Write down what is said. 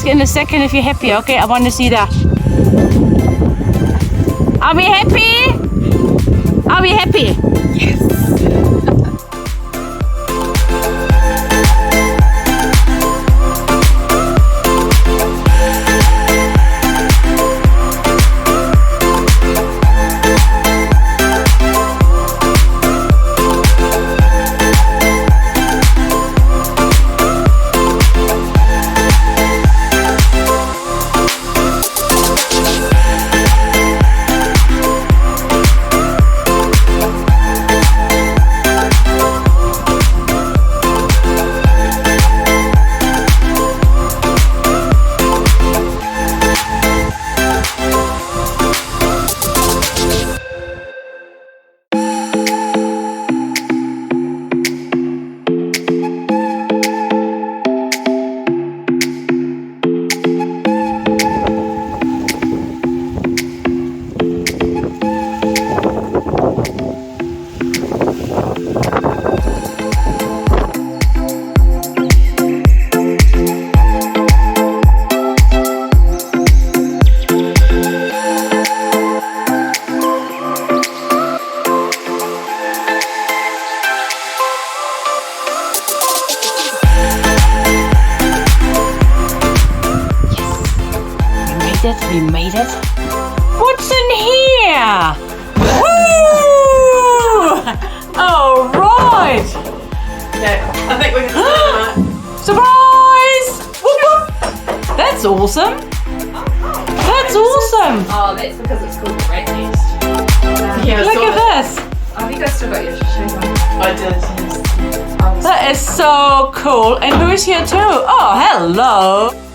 ask in a second if you're happy, okay? I want to see that. Are we happy? Are we happy? Yes. We made it. What's in here? Woo! All right. Yeah, I think we can that. Surprise! Whoop, whoop. That's awesome. That's awesome. Oh, that's because it's called rat nest. Yeah, Look at this. Have you guys still got your shoes on? I did, yes. That is so cool. And who's here too? Oh, hello.